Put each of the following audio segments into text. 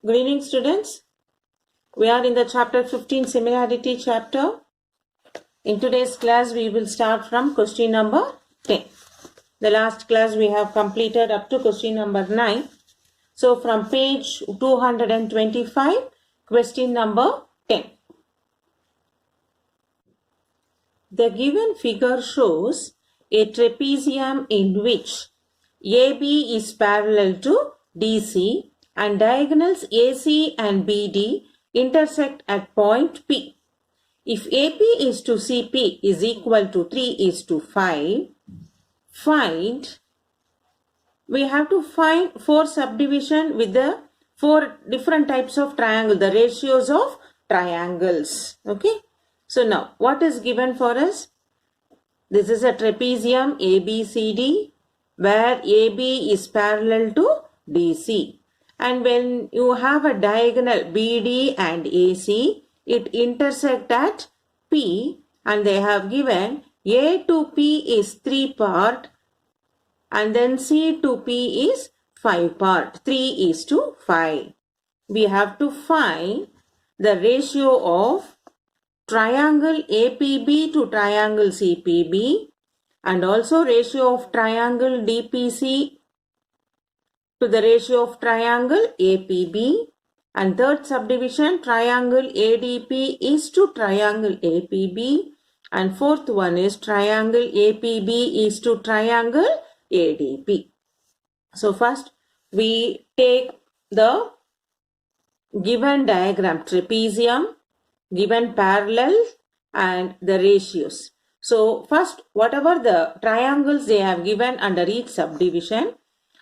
Good evening, students. We are in the chapter 15, similarity chapter. In today's class, we will start from question number 10. The last class we have completed up to question number 9. So from page 225, question number 10. The given figure shows a trapezium in which AB is parallel to DC and diagonals AC and BD intersect at point P. If AP is to CP is equal to 3:5, we have to find 4 subdivision with the 4 different types of triangle, the ratios of triangles. Okay. So now what is given for us? This is a trapezium ABCD where AB is parallel to DC. And when you have a diagonal BD and AC, it intersect at P, and they have given A to P is 3 part and then C to P is 5 part, 3:5. We have to find the ratio of triangle APB to triangle CPB and also ratio of triangle DPC to the ratio of triangle APB, and third subdivision triangle ADP is to triangle APB, and fourth one is triangle APB is to triangle ADP. So first we take the given diagram trapezium, given parallel and the ratios. So first whatever the triangles they have given under each subdivision,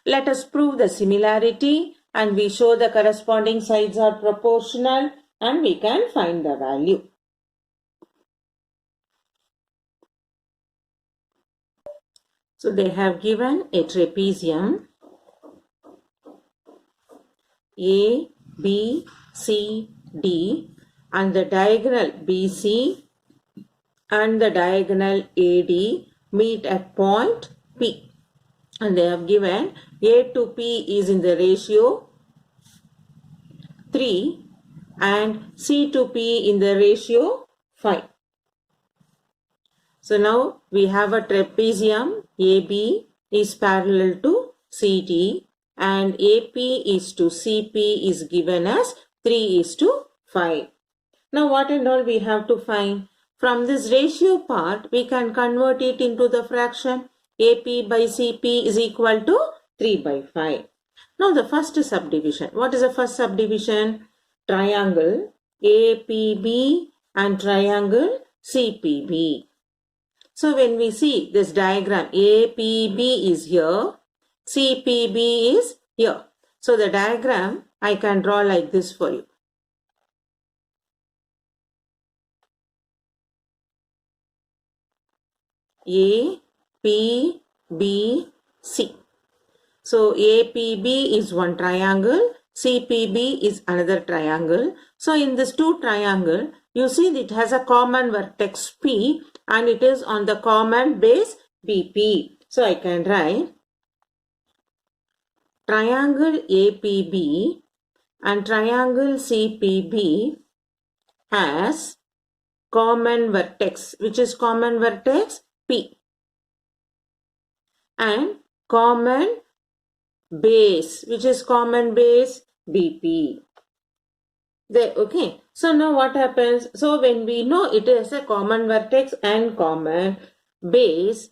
let us prove the similarity and we show the corresponding sides are proportional and we can find the value. So they have given a trapezium A, B, C, D and the diagonal BC and the diagonal AD meet at point P. And they have given A to P is in the ratio 3 and C to P in the ratio 5. So now we have a trapezium AB is parallel to CD and AP is to CP is given as 3:5. Now what and all we have to find? From this ratio part we can convert it into the fraction. AP by CP is equal to 3/5. Now the first subdivision. What is the first subdivision? Triangle APB and triangle CPB. So when we see this diagram, APB is here, CPB is here. So the diagram I can draw like this for you. A, P, B, C. So APB is one triangle, CPB is another triangle. So in this two triangle, you see it has a common vertex P and it is on the common base BP. So I can write triangle APB and triangle CPB has common vertex, which is common vertex P, and common base, which is common base BP. Okay. So now what happens? So when we know it is a common vertex and common base,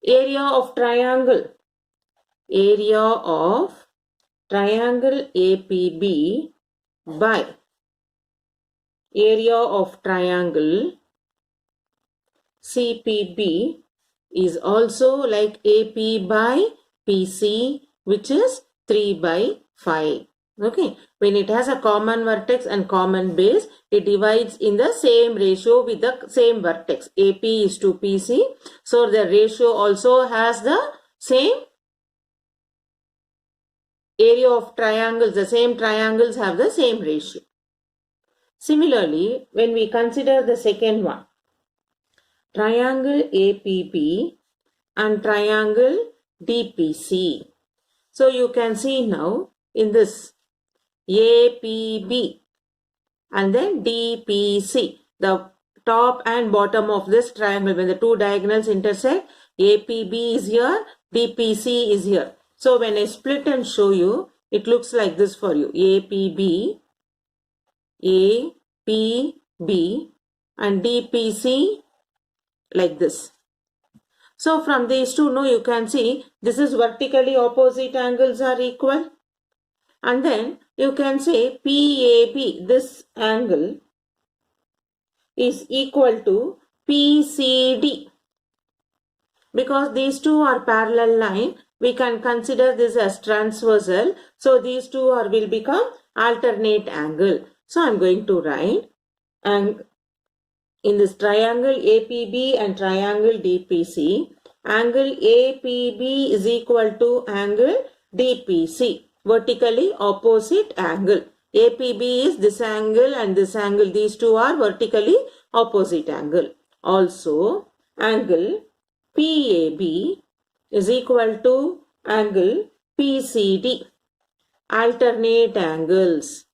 area of triangle APB by area of triangle CPB is also like AP by PC, which is 3/5. Okay. When it has a common vertex and common base, it divides in the same ratio with the same vertex. AP is to PC. So the ratio also has the same area of triangles. The same triangles have the same ratio. Similarly, when we consider the second one, triangle APB and triangle DPC. So you can see now in this APB and then DPC, the top and bottom of this triangle. When the two diagonals intersect, APB is here, DPC is here. So when I split and show you, it looks like this for you. APB, APB and DPC like this. So from these two, you can see this is vertically opposite angles are equal. And then you can say PAB, this angle is equal to PCD. Because these two are parallel line, we can consider this as transversal. So these two will become alternate angle. So I am going to write, and in this triangle APB and triangle DPC, angle APB is equal to angle DPC, vertically opposite angle. APB is this angle and this angle. These two are vertically opposite angle. Also, angle PAB is equal to angle PCD, alternate angles.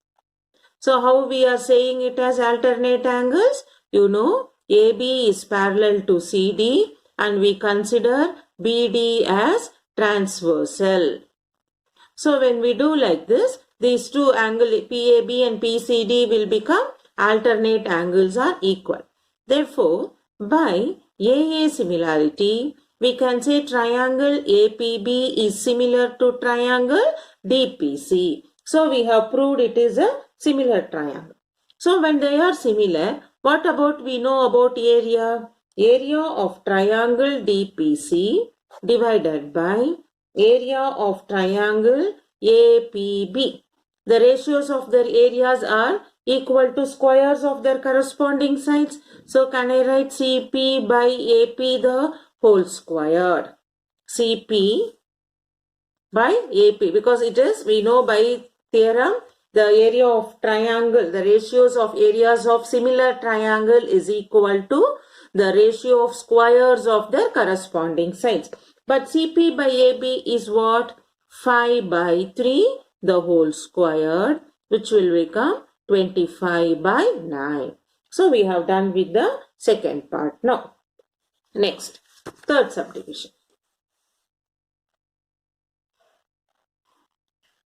So how we are saying it as alternate angles? AB is parallel to CD and we consider BD as transversal. So when we do like this, these two angles PAB and PCD will become alternate angles are equal. Therefore, by AA similarity, we can say triangle APB is similar to triangle DPC. So we have proved it is a similar triangle. So when they are similar, what about we know about area? Area of triangle DPC divided by area of triangle APB. The ratios of their areas are equal to squares of their corresponding sides. So can I write CP by AP the whole squared? CP by AP, because it is, we know by theorem, the area of triangle, the ratios of areas of similar triangle is equal to the ratio of squares of their corresponding sides. But CP by AB is what? 5 by 3 the whole squared, which will become 25 by 9. So we have done with the second part now. Next, third subdivision.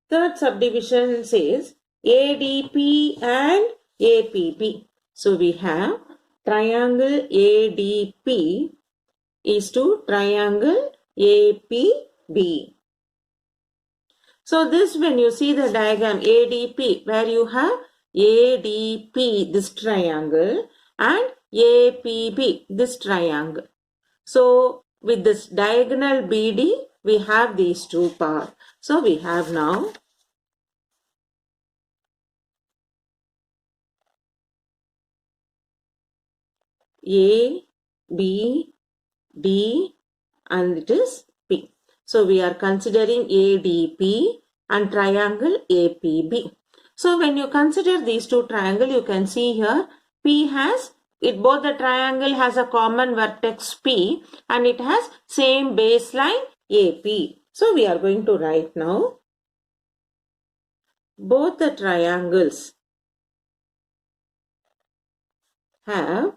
Third subdivision says ADP and APB. So we have triangle ADP is to triangle APB. So this, when you see the diagram ADP, where you have ADP, this triangle, and APB, this triangle. So with this diagonal BD, we have these two parts. So we have now A, B, D and it is P. So we are considering ADP and triangle APB. So when you consider these two triangles, you can see here P has, both the triangle has a common vertex P and it has same baseline AP. So we are going to write now, both the triangles have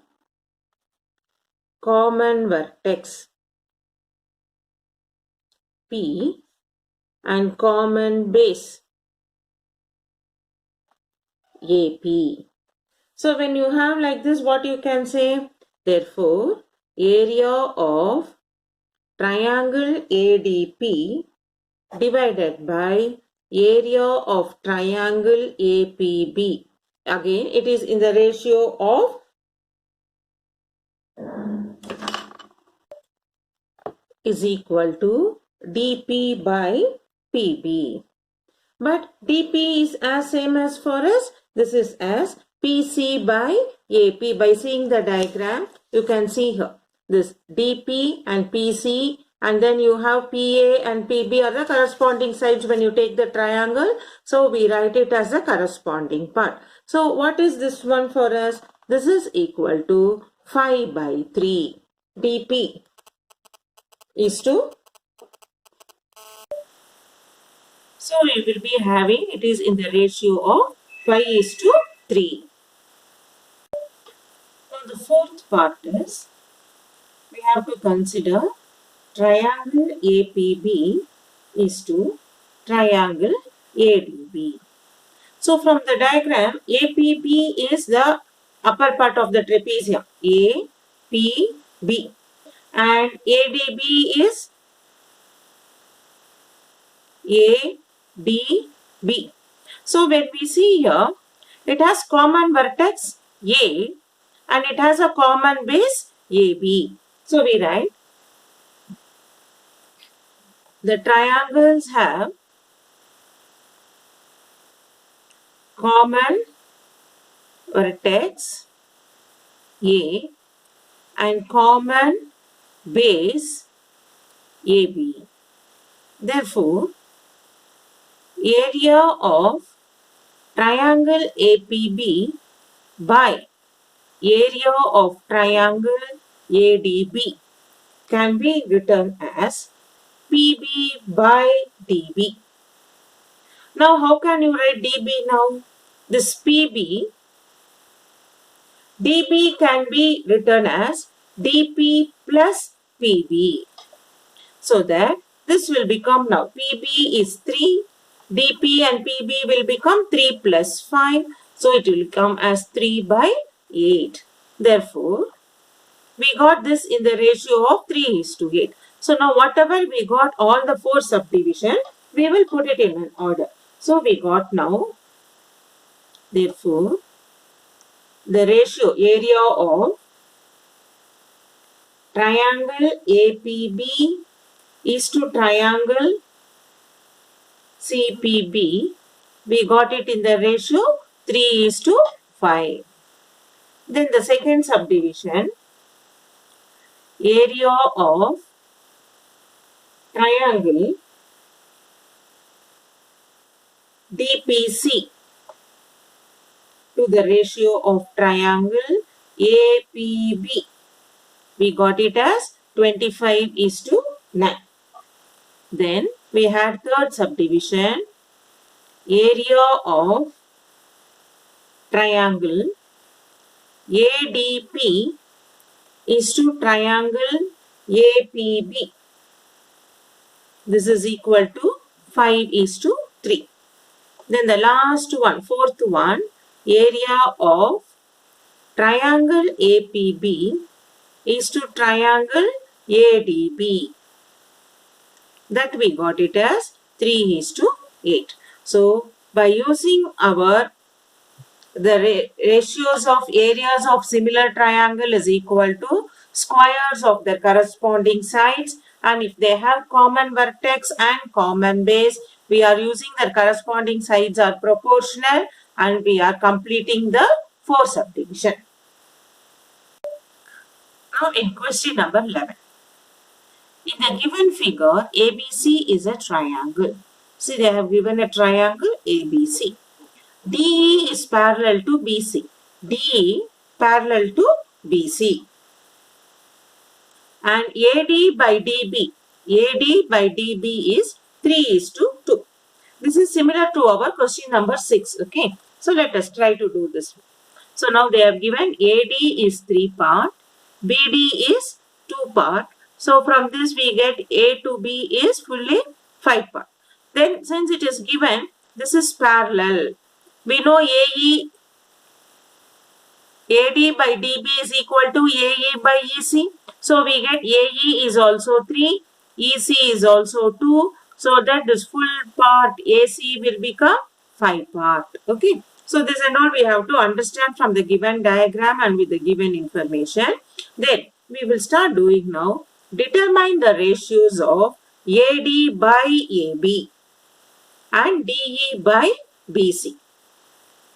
common vertex P and common base AP. So when you have like this, what you can say? Therefore, area of triangle ADP divided by area of triangle APB. Again, it is in the ratio of is equal to DP by PB. But DP is as same as for us. This is as PC by AP. By seeing the diagram, you can see here this DP and PC, and then you have PA and PB are the corresponding sides when you take the triangle. So we write it as the corresponding part. So what is this one for us? This is equal to 5 by 3. DP is to So we will be having it is in the ratio of 5:3. Now the fourth part is we have to consider triangle APB is to triangle ADB. So from the diagram, APB is the upper part of the trapezium, APB, and ADB is ADB. So when we see here, it has common vertex A and it has a common base AB. So we write the triangles have common vertex A and common base AB. Therefore, area of triangle APB by area of triangle ADB can be written as PB by DB. Now, how can you write DB now? This PB, DB can be written as DP plus PB. So that this will become now PB is 3, DP and PB will become 3 plus 5. So it will come as 3 by 8. Therefore, we got this in the ratio of 3:8. So now whatever we got all the 4 subdivision, we will put it in an order. So we got now, therefore, the ratio area of triangle APB is to triangle CPB. We got it in the ratio 3:5. Then the second subdivision, area of triangle DPC to the ratio of triangle APB. We got it as 25:9. Then we had third subdivision, area of triangle ADP is to triangle APB. This is equal to 5:3. Then the last one, fourth one, area of triangle APB is to triangle ADB. That we got it as 3:8. So by using the ratios of areas of similar triangle is equal to squares of their corresponding sides, and if they have common vertex and common base, we are using their corresponding sides are proportional and we are completing the 4 subdivision. Now in question number 11. In the given figure, ABC is a triangle. See, they have given a triangle ABC. DE is parallel to BC. DE parallel to BC. And AD by DB. AD by DB is 3:2. This is similar to our question number 6. Okay. So let us try to do this. So now they have given AD is 3 part. BD is 2 part. So from this we get A to B is fully 5 part. Then since it is given, this is parallel. We know AD by DB is equal to AE by EC. So we get AE is also 3, EC is also 2. So that this full part AC will become 5 part. Okay. So this and all we have to understand from the given diagram and with the given information. Then we will start doing now. Determine the ratios of AD by AB and DE by BC.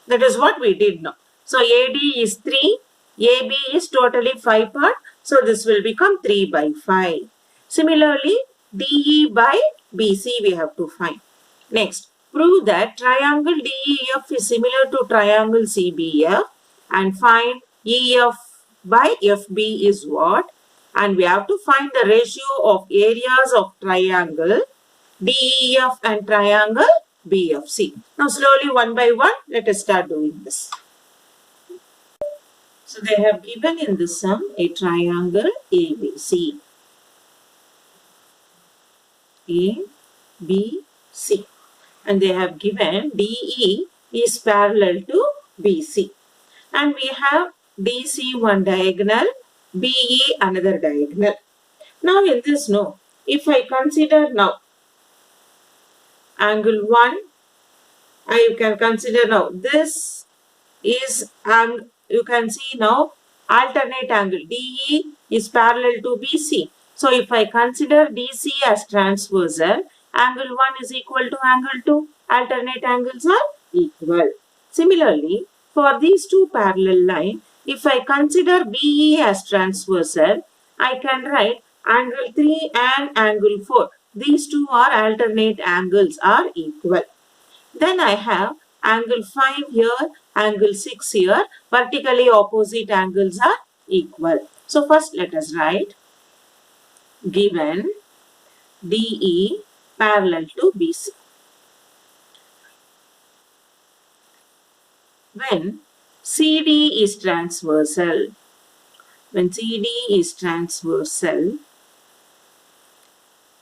That is what we did now. So AD is 3, AB is totally 5 part. So this will become 3 by 5. Similarly, DE by BC we have to find. Next, prove that triangle DEF is similar to triangle CBF and find EF by FB is what? And we have to find the ratio of areas of triangle DEF and triangle BFC. Now slowly one by one, let us start doing this. So they have given in this sum a triangle ABC. ABC. And they have given DE is parallel to BC. And we have DC one diagonal, BE another diagonal. Now in this, no, if I consider now angle 1, I can consider now this is, you can see now alternate angle. DE is parallel to BC. So if I consider DC as transversal, angle 1 is equal to angle 2. Alternate angles are equal. Similarly, for these two parallel lines, if I consider BE as transversal, I can write angle 3 and angle 4. These two are alternate angles are equal. Then I have angle 5 here, angle 6 here. Vertically opposite angles are equal. So first let us write given DE parallel to BC. When CD is transversal,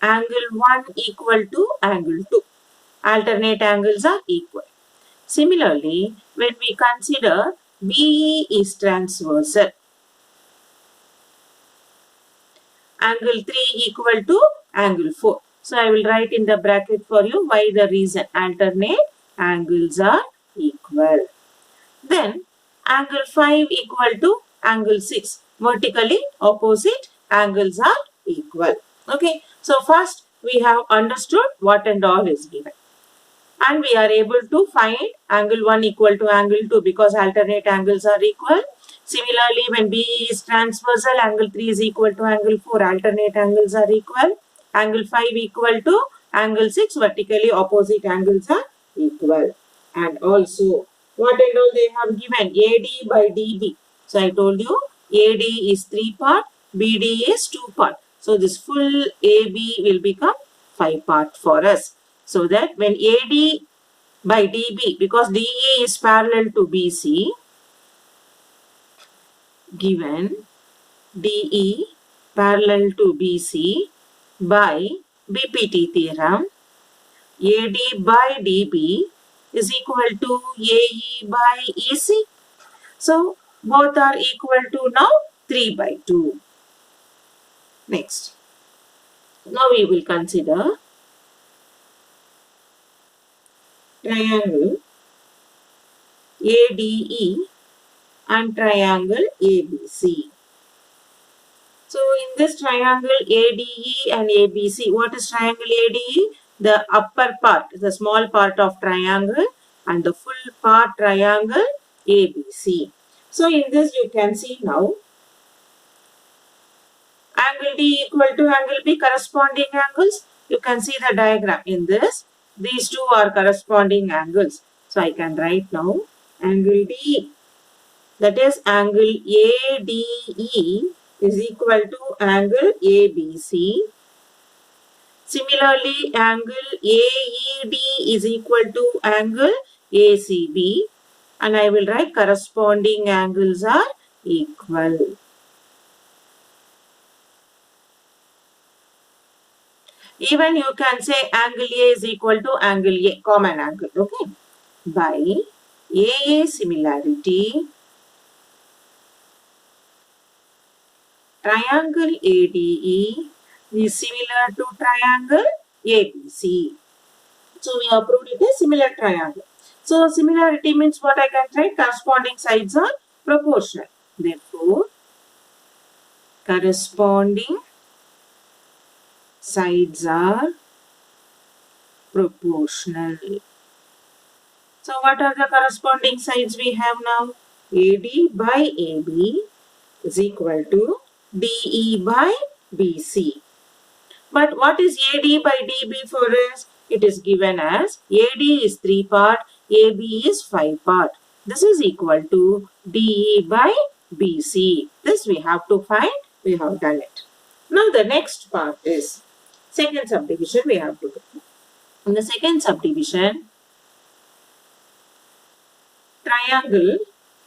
angle 1 equal to angle 2. Alternate angles are equal. Similarly, when we consider BE is transversal, angle 3 equal to angle 4. So I will write in the bracket for you why the reason. Alternate angles are equal. Then angle 5 equal to angle 6. Vertically opposite angles are equal. Okay. So first we have understood what and all is given. And we are able to find angle 1 equal to angle 2 because alternate angles are equal. Similarly, when BE is transversal, angle 3 is equal to angle 4. Alternate angles are equal. Angle 5 equal to angle 6. Vertically opposite angles are equal. And also, what and all they have given? AD by DB. So, I told you AD is 3 part, BD is 2 part. So, this full AB will become 5 part for us. So that when AD by DB, because DE is parallel to BC, given DE parallel to BC by BPT theorem, AD by DB is equal to AE by EC. So both are equal to now 3 by 2. Next. Now we will consider triangle ADE and triangle ABC. So in this triangle ADE and ABC, what is triangle ADE? The upper part, the small part of triangle and the full part triangle ABC. So in this you can see now angle D equal to angle B, corresponding angles. You can see the diagram in this. These two are corresponding angles. So I can write now angle D, that is angle ADE is equal to angle ABC. Similarly, angle AED is equal to angle ACB. And I will write corresponding angles are equal. Even you can say angle A is equal to angle A, common angle, okay? By AA similarity, triangle ADE is similar to triangle ABC. So we have proved it a similar triangle. So similarity means what I can write? Corresponding sides are proportional. Therefore, corresponding sides are proportional. So what are the corresponding sides we have now? AD by AB is equal to DE by BC. But what is AD by DB for us? It is given as AD is 3 part, AB is 5 part. This is equal to DE by BC. This we have to find. We have done it. Now the next part is second subdivision we have to do. In the second subdivision, triangle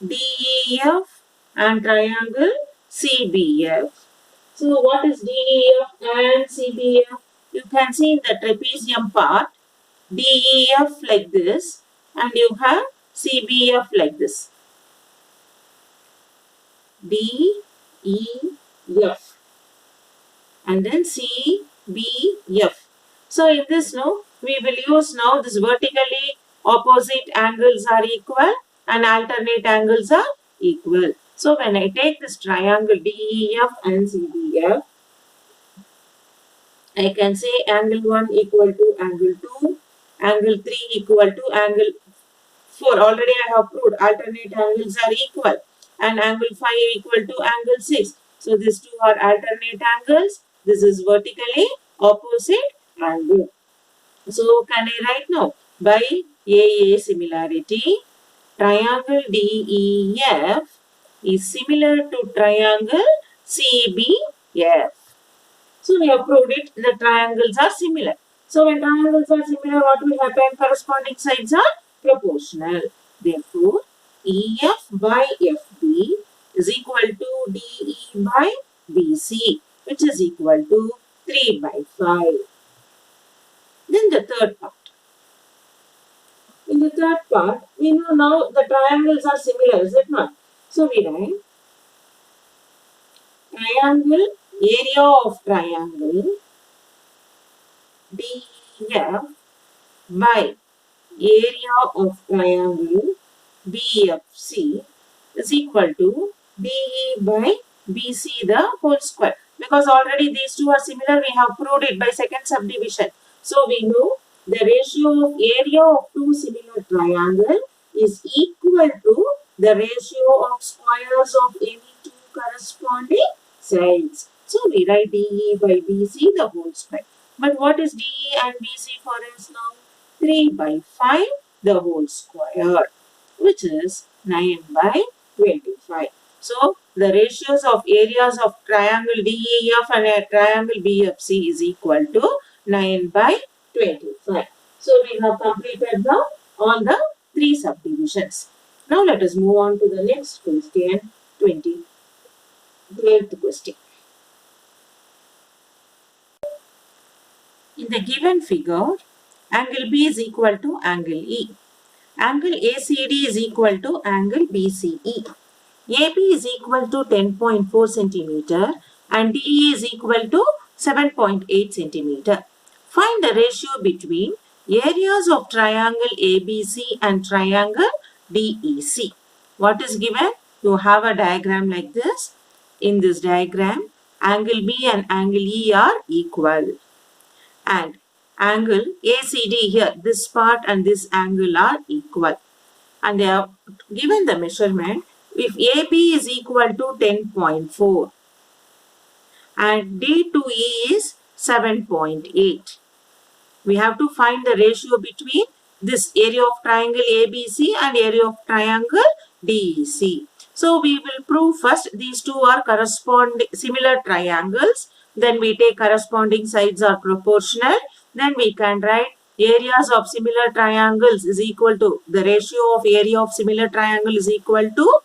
DEF and triangle CBF. So what is DEF and CBF? You can see in the trapezium part, DEF like this and you have CBF like this. DEF and then CBF. So in this, we will use now this vertically opposite angles are equal and alternate angles are equal. So when I take this triangle DEF and CBF, I can say angle 1 equal to angle 2, angle 3 equal to angle 4. Already I have proved alternate angles are equal and angle 5 equal to angle 6. So these two are alternate angles. This is vertically opposite angle. So can I write now? By AA similarity, triangle DEF is similar to triangle CBF. So we have proved it, the triangles are similar. So when triangles are similar, what will happen? Corresponding sides are proportional. Therefore, EF by FB is equal to DE by BC, which is equal to 3 by 5. Then the third part. In the third part, we know now the triangles are similar, is it not? So we write triangle, area of triangle DEF by area of triangle BFC is equal to DE by BC the whole square. Because already these two are similar, we have proved it by second subdivision. So we know the ratio of area of two similar triangles is equal to the ratio of squares of any two corresponding sides. So we write DE by BC the whole square. But what is DE and BC for us now? 3 by 5 the whole square, which is 9 by 25. So the ratios of areas of triangle DEF and a triangle BFC is equal to 9 by 25. So we have completed all the three subdivisions. Now let us move on to the next question, 12th question. In the given figure, angle B is equal to angle E. Angle ACD is equal to angle BCE. AB is equal to 10.4 centimeter and DE is equal to 7.8 centimeter. Find the ratio between areas of triangle ABC and triangle DEC. What is given? You have a diagram like this. In this diagram, angle B and angle E are equal. And angle ACD here, this part and this angle are equal. And they have given the measurement. If AB is equal to 10.4 and D to E is 7.8. We have to find the ratio between this area of triangle ABC and area of triangle DEC. So we will prove first these two are corresponding similar triangles. Then we take corresponding sides are proportional. Then we can write areas of similar triangles is equal to the ratio of area of similar triangle is equal to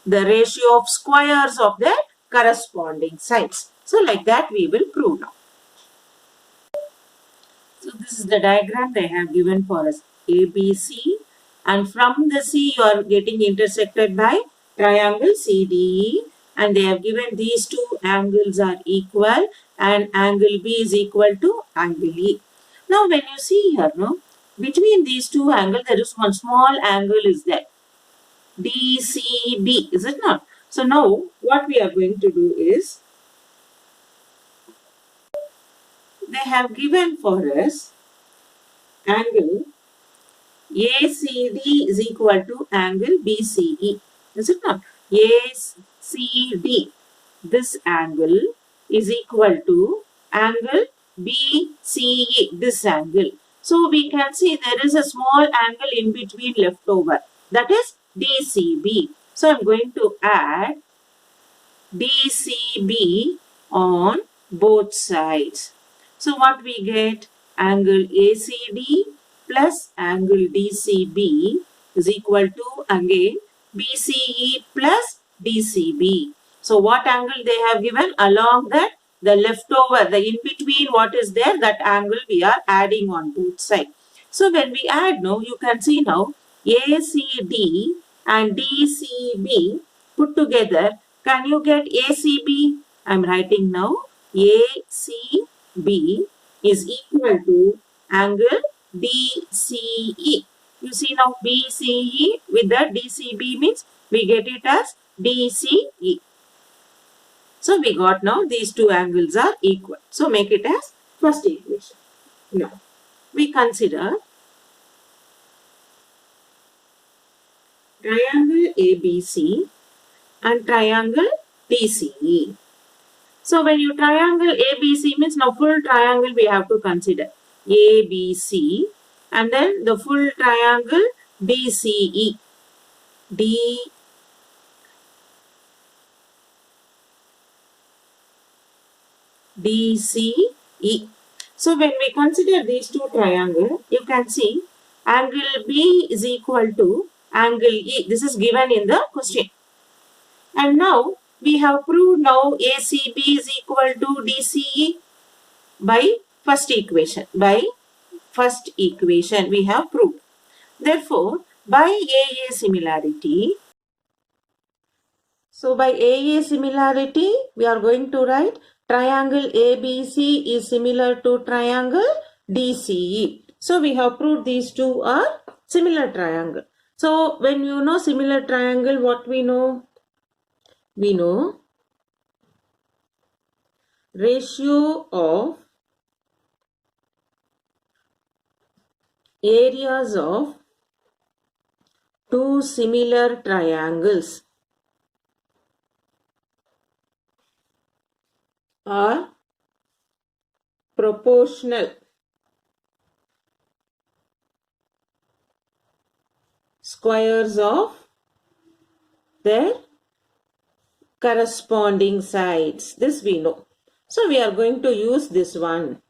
the ratio of squares of the corresponding sides. So like that we will prove now. So this is the diagram they have given for us, ABC, and from the C you are getting intersected by triangle CDE, and they have given these two angles are equal and angle B is equal to angle E. Now when you see here, between these two angles there is one small angle is there, DCB, is it not? So now what we are going to do is, they have given for us angle ACD is equal to angle BCE. Is it not? ACD, this angle is equal to angle BCE, this angle. So we can see there is a small angle in between left over, that is DCB. So I am going to add DCB on both sides. So what we get? angle ACD plus angle DCB is equal to again BCE plus DCB. So what angle they have given? Along that, the leftover, the in between what is there, that angle we are adding on both sides. So when we add now, you can see now ACD and DCB put together. Can you get ACB? I am writing now ACB is equal to angle DCE. You see now BCE with the DCB means we get it as DCE. So we got now these two angles are equal. So make it as first equation. Now we consider triangle ABC and triangle DCE. So when you triangle ABC means now full triangle we have to consider ABC and then the full triangle DCE. DCE. So when we consider these two triangles, you can see angle B is equal to angle E. This is given in the question. And now we have proved now ACB is equal to DCE by first equation. By first equation we have proved. Therefore, by AA similarity, so by AA similarity, we are going to write triangle ABC is similar to triangle DCE. So we have proved these two are similar triangle. So when you know similar triangle, what we know? We know ratio of areas of two similar triangles are proportional. Squares of their corresponding sides. This we know. So we are going to use this one.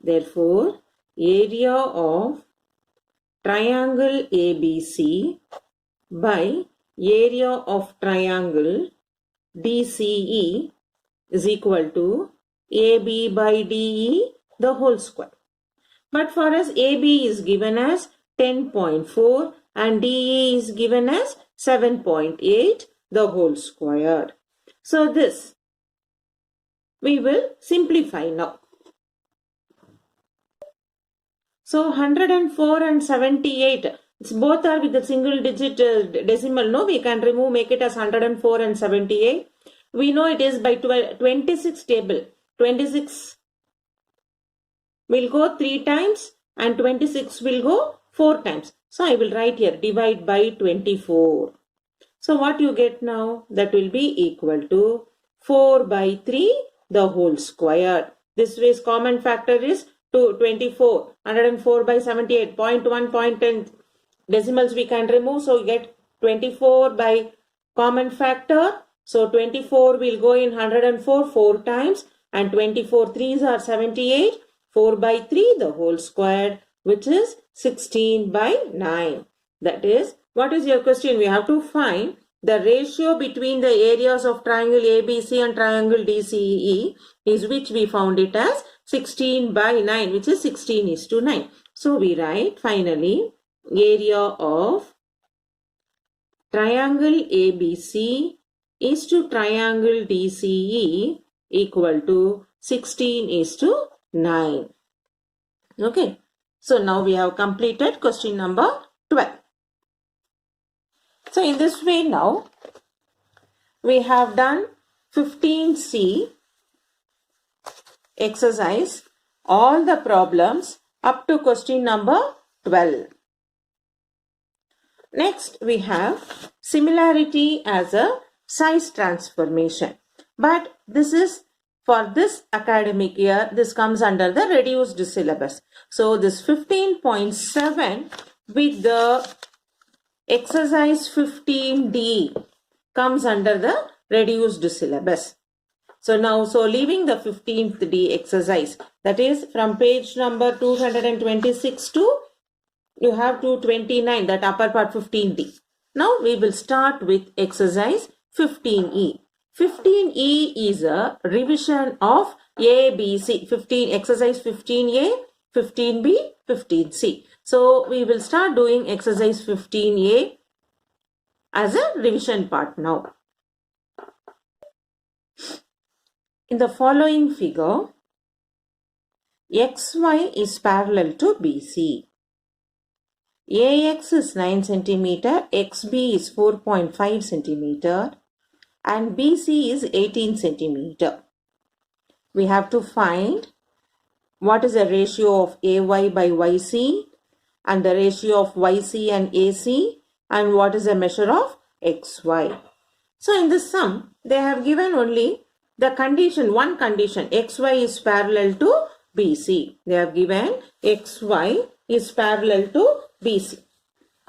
Therefore, area of triangle ABC by area of triangle DCE is equal to AB by DE the whole square. But for us AB is given as 10.4 and DE is given as 7.8 the whole square. So this we will simplify now. So 104 and 78, it's both are with the single digit decimal. No, we can remove, make it as 104 and 78. We know it is by 26 table. 26 will go 3 times and 26 will go 4 times. So I will write here divide by 24. So what you get now? That will be equal to 4 by 3 the whole square. This way's common factor is 24. 104 by 78. 0.1, 0.10 decimals we can remove. So you get 24 by common factor. So 24 will go in 104 4 times and 24 3s are 78. 4 by 3 the whole square, which is 16 by 9. That is, what is your question? We have to find the ratio between the areas of triangle ABC and triangle DCE, is which we found it as 16 by 9, which is 16:9. So we write finally area of triangle ABC is to triangle DCE equal to 16:9. Okay. So now we have completed question number 12. So in this way now we have done 15C exercise, all the problems up to question number 12. Next we have similarity as a size transformation. But this is for this academic year, this comes under the reduced syllabus. So this 15.7 with the exercise 15D comes under the reduced syllabus. So now, leaving the 15th D exercise, That is from page number 226 to you have 229, that upper part 15D. Now we will start with exercise 15E. 15E is a revision of ABC. 15 exercise 15A, 15B, 15C. So we will start doing exercise 15A as a revision part now. In the following figure, XY is parallel to BC. AX is 9 cm, XB is 4.5 cm and BC is 18 cm. We have to find what is the ratio of AY by YC and the ratio of YC and AC and what is the measure of XY. So in this sum, they have given only the condition, one condition, XY is parallel to BC. They have given XY is parallel to BC.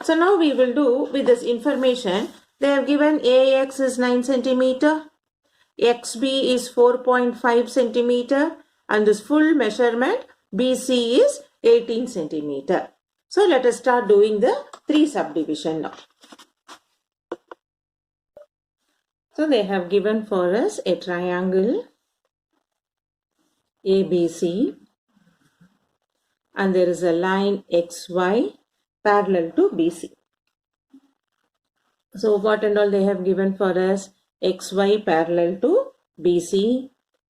So now we will do with this information. They have given AX is 9 cm, XB is 4.5 cm and this full measurement BC is 18 cm. So let us start doing the 3 subdivision now. So they have given for us a triangle ABC and there is a line XY parallel to BC. So what and all they have given for us? XY parallel to BC,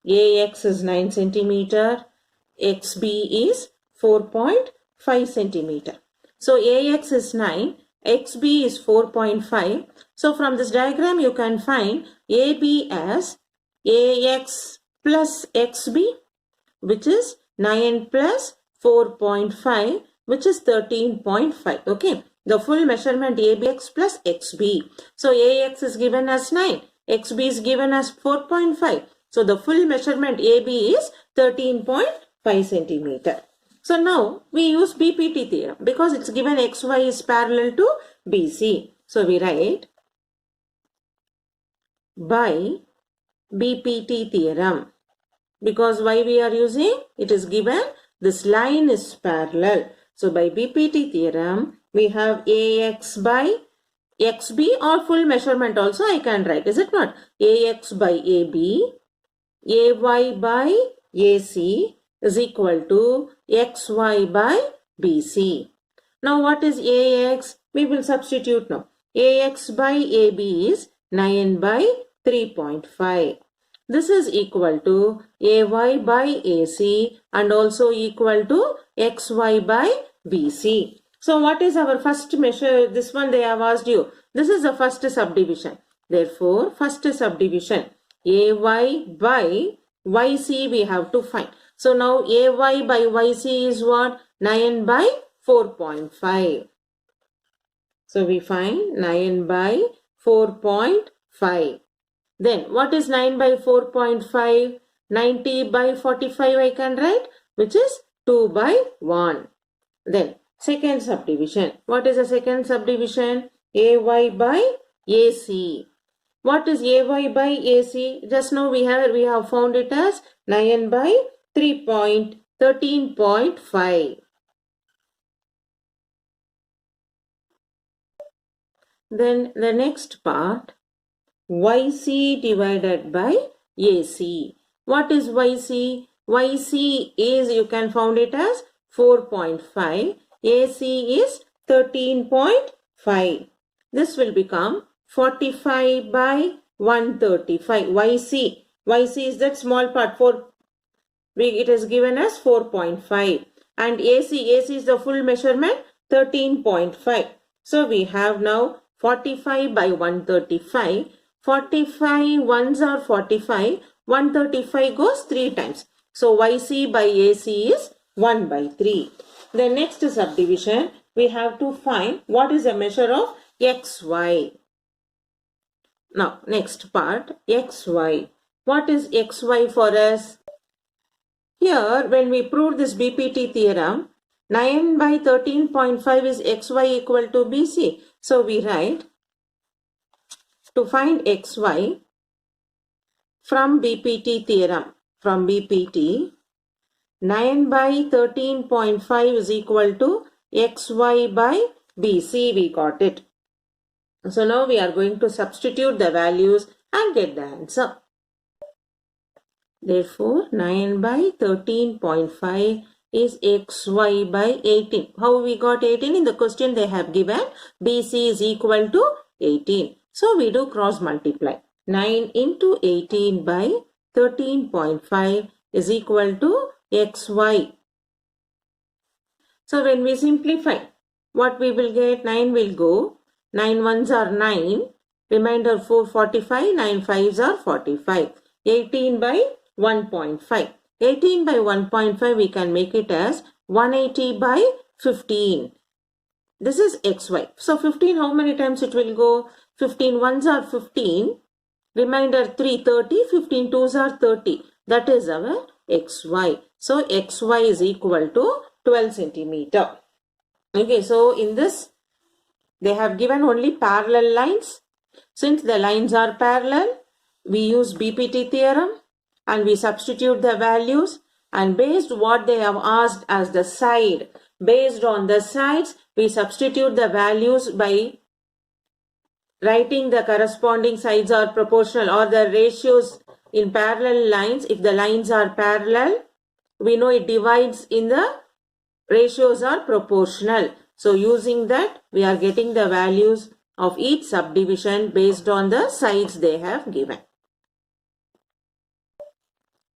AX is 9 cm, XB is 4.5 cm. So AX is 9, XB is 4.5. So from this diagram you can find AB as AX plus XB, which is 9 plus 4.5, which is 13.5. Okay, the full measurement ABX plus XB. So AX is given as 9, XB is given as 4.5. So the full measurement AB is 13.5 centimeter. So now we use BPT theorem because it's given XY is parallel to BC. So we write by BPT theorem. Because why we are using? It is given this line is parallel. So by BPT theorem, we have AX by XB or full measurement also I can write. Is it not? AX by AB, AY by AC is equal to XY by BC. Now what is AX? We will substitute now. AX by AB is 9 by 3.5. This is equal to AY by AC and also equal to XY by BC. So what is our first measure? This one they have asked you. This is the first subdivision. Therefore, first subdivision AY by YC we have to find. So now AY by YC is what? 9 by 4.5. So we find 9 by 4.5. Then what is 9 by 4.5? 90 by 45 I can write, which is 2 by 1. Then second subdivision. What is the second subdivision? AY by AC. What is AY by AC? Just now we have found it as 9 by 13.5. Then the next part, YC divided by AC. What is YC? YC is, you can find it as 4.5. AC is 13.5. This will become 45 by 135. YC. YC is that small part. It is given as 4.5. And AC is the full measurement 13.5. So we have now 45 by 135. 45 ones are 45. 135 goes 3 times. So YC by AC is 1 by 3. The next subdivision, we have to find what is the measure of XY. Now, next part, XY. What is XY for us? Here, when we prove this BPT theorem, 9 by 13.5 is XY equal to BC. So, we write, to find XY from BPT theorem, from BPT, 9 by 13.5 is equal to xy by bc. We got it. So now we are going to substitute the values and get the answer. Therefore, 9 by 13.5 is xy by 18. How we got 18? In the question they have given BC is equal to 18. So we do cross multiply. 9 into 18 by 13.5 is equal to xy. So when we simplify, what we will get? 9 will go. 9 ones are 9. Remainder 445. 9 fives are 45. 18 by 1.5. 18 by 1.5 we can make it as 180 by 15. This is xy. So 15 how many times it will go? 15 ones are 15. Remainder 3 30. 15 twos are 30. That is our xy. So xy is equal to 12 centimeter. Okay, so in this they have given only parallel lines. Since the lines are parallel, we use BPT theorem and we substitute the values, and based what they have asked as the side, based on the sides, we substitute the values by writing the corresponding sides are proportional or the ratios in parallel lines. If the lines are parallel, we know it divides in the ratios are proportional. So using that, we are getting the values of each subdivision based on the sides they have given.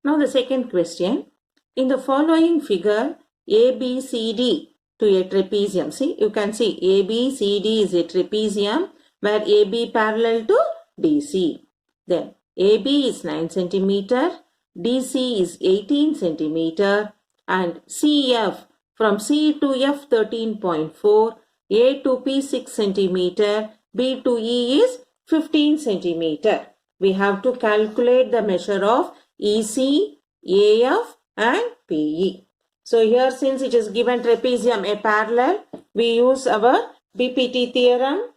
Now the second question. In the following figure, ABCD to a trapezium. See, you can see ABCD is a trapezium where AB parallel to DC. Then AB is 9 centimeter, DC is 18 centimeter, and CF from C to F 13.4, A to P 6 centimeter, B to E is 15 centimeter. We have to calculate the measure of EC, AF and PE. So here since it is given trapezium a parallel, we use our BPT theorem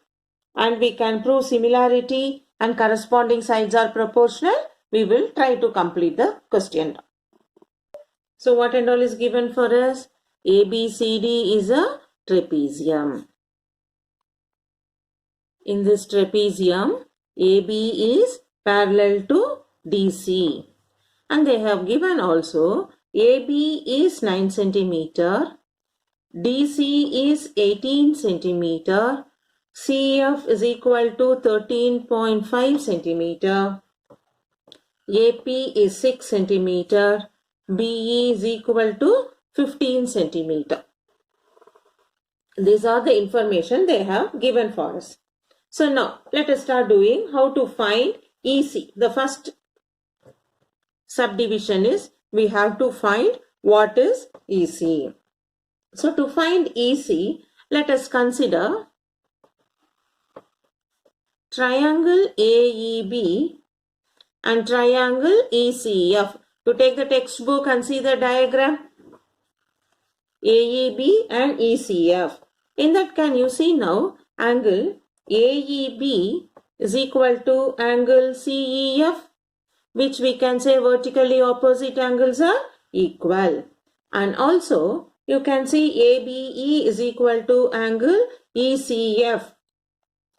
and we can prove similarity and corresponding sides are proportional. We will try to complete the question. So what and all is given for us? ABCD is a trapezium. In this trapezium, AB is parallel to DC. And they have given also AB is 9 centimeter, DC is 18 centimeter, CF is equal to 13.5 centimeter, AP is 6 centimeter, BE is equal to 15 centimeter. These are the information they have given for us. So now let us start doing how to find EC. The first subdivision is we have to find what is EC. So to find EC, let us consider triangle AEB and triangle ECF. To take the textbook and see the diagram, AEB and ECF. In that, can you see now angle AEB is equal to angle CEF, which we can say vertically opposite angles are equal. And also you can see ABE is equal to angle ECF,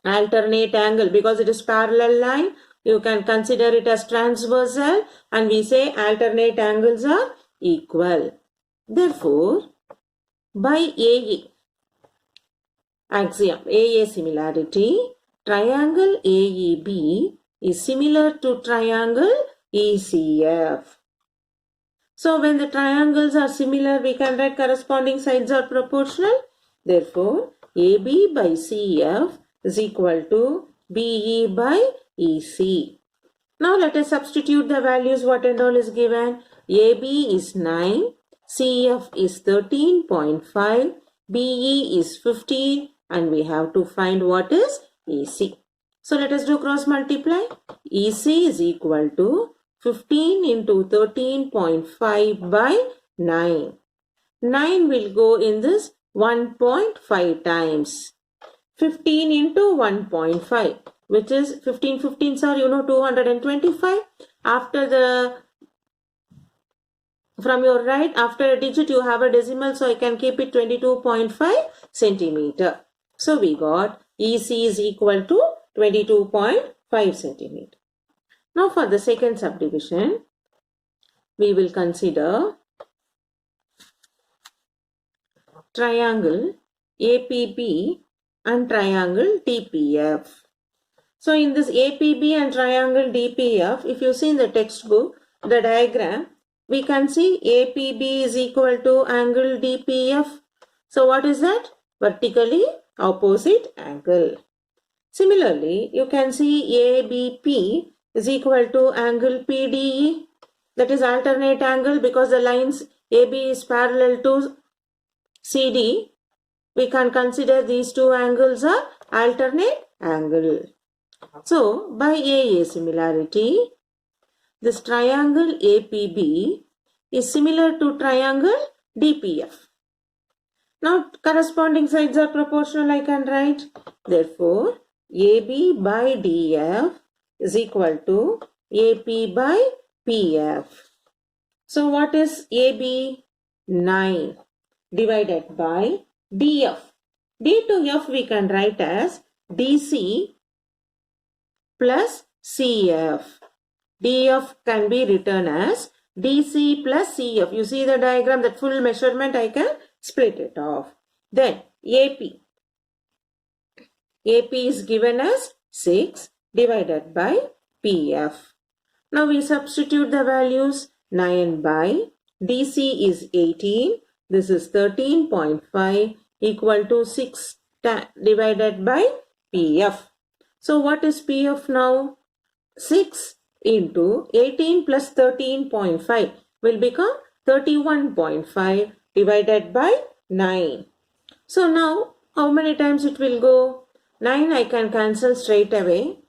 alternate angle, because it is parallel line. You can consider it as transversal and we say alternate angles are equal. Therefore, by AA axiom, AA similarity, triangle AEB is similar to triangle ECF. So when the triangles are similar, we can write corresponding sides are proportional. Therefore, AB by CF is equal to BE by EC. Now let us substitute the values what and all is given. AB is 9, CF is 13.5, BE is 15 and we have to find what is EC. So let us do cross multiply. EC is equal to 15 into 13.5 by 9. 9 will go in this 1.5 times. 15 into 1.5, which is 15 15s are 225. After the from your right, after a digit you have a decimal, so I can keep it 22.5 centimeter. So we got EC is equal to 22.5 centimeter. Now for the second subdivision, we will consider triangle APB and triangle DPF. So in this APB and triangle DPF, if you see in the textbook, the diagram, we can see APB is equal to angle DPF. So what is that? Vertically opposite angle. Similarly, you can see ABP is equal to angle PDE. That is alternate angle, because the lines AB is parallel to CD. We can consider these two angles are alternate angle. So, by AA similarity, this triangle APB is similar to triangle DPF. Now, corresponding sides are proportional, I can write. Therefore, AB by DF is equal to AP by PF. So, what is AB? 9 divided by DF. D to F we can write as DC plus CF. DF can be written as DC plus CF. You see the diagram, that full measurement I can split it off. Then AP. AP is given as 6 divided by PF. Now we substitute the values. 9 by DC is 18. This is 13.5 equal to 6 divided by PF. So what is PF now? 6 into 18 plus 13.5 will become 31.5 divided by 9. So now how many times it will go? 9 I can cancel straight away.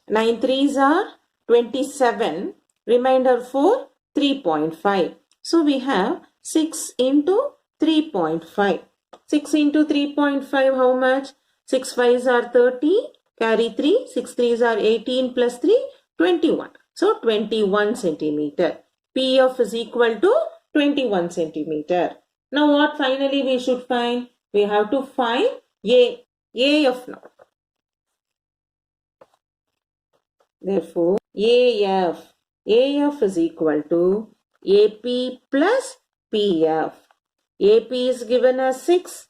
9 3s are 27. Remainder 4, 3.5. So we have 6 into 3.5. 6 into 3.5 how much? 6 5s are 30. Carry 3. 6 3s are 18 plus 3, 21. So 21 centimeter. PF is equal to 21 centimeter. Now what finally we should find? We have to find AF now. Therefore, AF is equal to AP plus PF. AP is given as 6.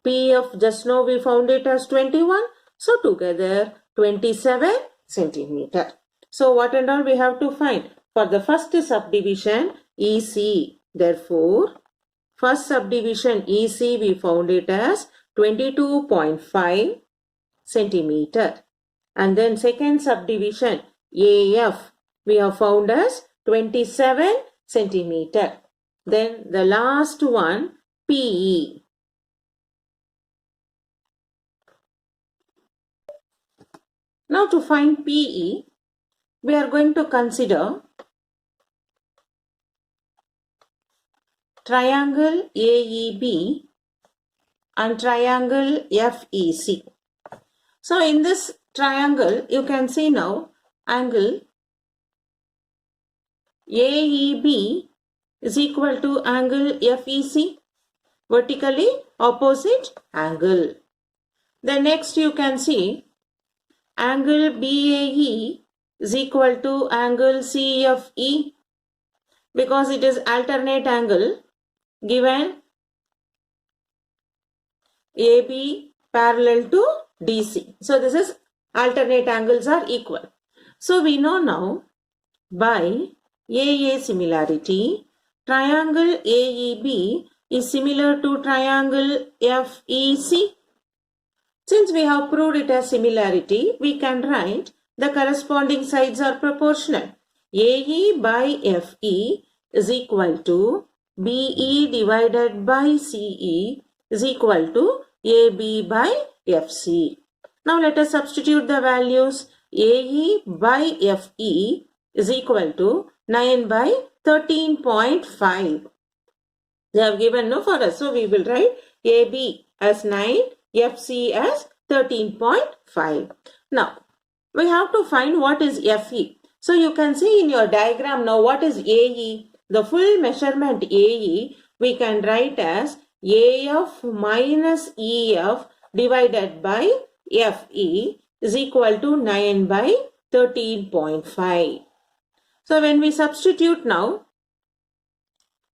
PF just now we found it as 21. So together 27 centimeter. So what and all we have to find? For the first subdivision EC. Therefore, first subdivision EC we found it as 22.5 centimeter. And then second subdivision AF we have found as 27 centimeter. Then the last one PE. Now to find PE, we are going to consider triangle AEB and triangle FEC. So in this triangle, you can see now angle AEB is equal to angle FEC, vertically opposite angle. Then next you can see angle BAE is equal to angle CFE, because it is alternate angle given AB parallel to DC. So this is alternate angles are equal. So we know now by AA similarity, triangle AEB is similar to triangle FEC. Since we have proved it as similarity, we can write the corresponding sides are proportional. AE by FE is equal to BE divided by CE is equal to AB by FC. Now let us substitute the values. AE by FE is equal to 9 by 13.5. They have given no for us. So we will write AB as 9, FC as 13.5. Now we have to find what is FE. So you can see in your diagram now what is AE. the full measurement AE we can write as AF minus EF divided by FE is equal to 9 by 13.5. So when we substitute now,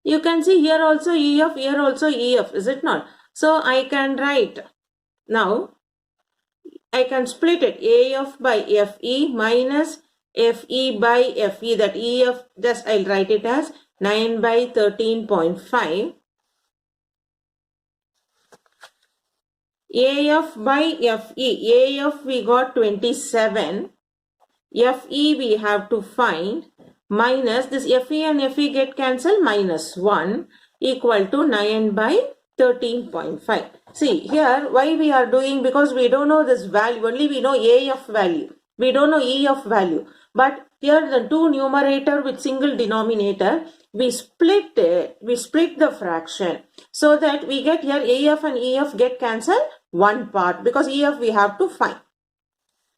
you can see here also EF, here also EF, is it not? So I can write now, I can split it AF by FE minus FE by FE, that EF, just I'll write it as 9 by 13.5. AF by FE, AF we got 27, FE we have to find, minus this FE and FE get cancelled, minus 1 equal to 9 by 13.5. See here why we are doing, because we don't know this value, only we know AF value, we don't know EF value. But here the two numerator with single denominator, we split it, we split the fraction so that we get here AF and EF get cancelled one part, because EF we have to find.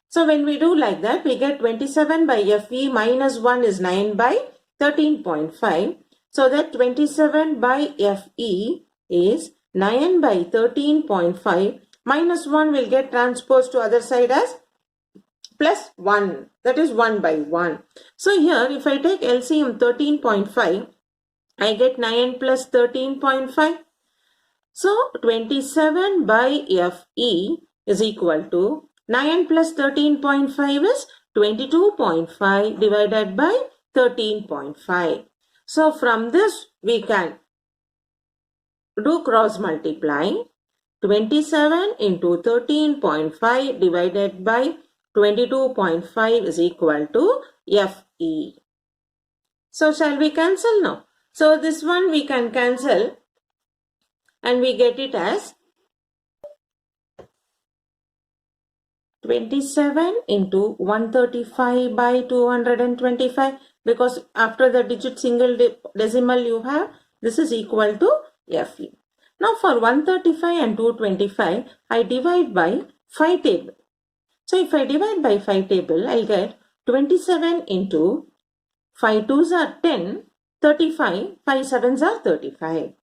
So when we do like that, we get 27 by FE minus 1 is 9 by 13.5. So that 27 by FE is 9 by 13.5 minus 1 will get transposed to other side as plus 1, that is 1 by 1. So here if I take LCM 13.5, I get 9 plus 13.5. So 27 by FE is equal to 9 plus 13.5 is 22.5 divided by 13.5. So from this we can do cross multiply. 27 into 13.5 divided by 22.5 is equal to FE. So shall we cancel now? So this one we can cancel and we get it as 27 into 135 by 225, because after the digit single decimal you have, this is equal to FE. Now for 135 and 225, I divide by 5 table. So if I divide by 5 table, I'll get 27 into 5 2s are 10, 35, 5 7s are 35.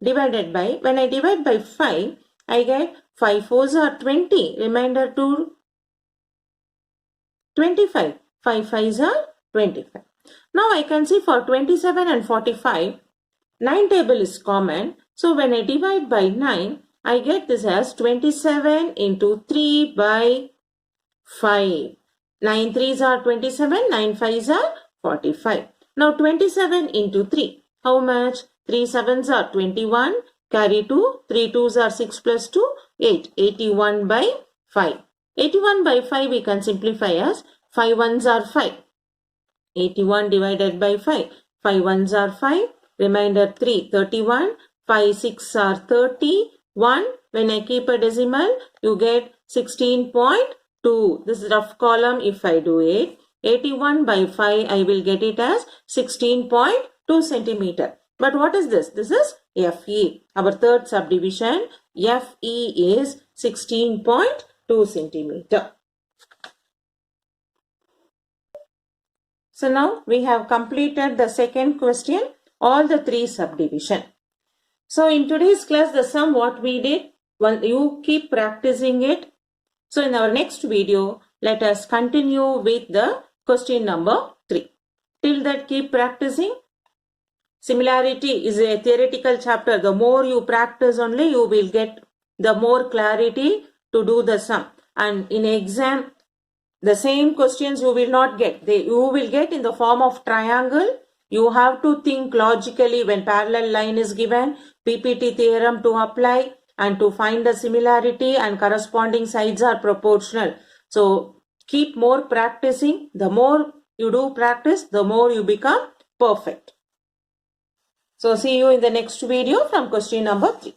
Divided by, when I divide by 5, I get 5 4s are 20, remainder to 25, 5 5s are 25. Now I can see for 27 and 45, 9 table is common. So when I divide by 9, I get this as 27 into 3 by 5. 9 3s are 27, 9 5s are 45. Now 27 into 3, how much? 3 7s are 21, carry 2, 3 2s are 6 plus 2, 8, 81 by 5. 81 by 5 we can simplify as 5 1s are 5. 81 divided by 5. 5 1s are 5. Remainder 3, 31. 5 6 are 31. When I keep a decimal, you get 16.2. This rough column if I do it. 81 by 5, I will get it as 16.2 centimeter. But what is this? This is FE. Our third subdivision, FE is 16.2 centimeter. So now we have completed the second question, all the three subdivision. So in today's class, the sum what we did, well, you keep practicing it. So in our next video, let us continue with the question number 3. Till that, keep practicing. Similarity is a theoretical chapter. The more you practice only, you will get the more clarity to do the sum. And in exam, the same questions you will not get. You will get in the form of triangle. You have to think logically when parallel line is given, PPT theorem to apply and to find the similarity, and corresponding sides are proportional. So keep more practicing. The more you do practice, the more you become perfect. So see you in the next video from question number 3.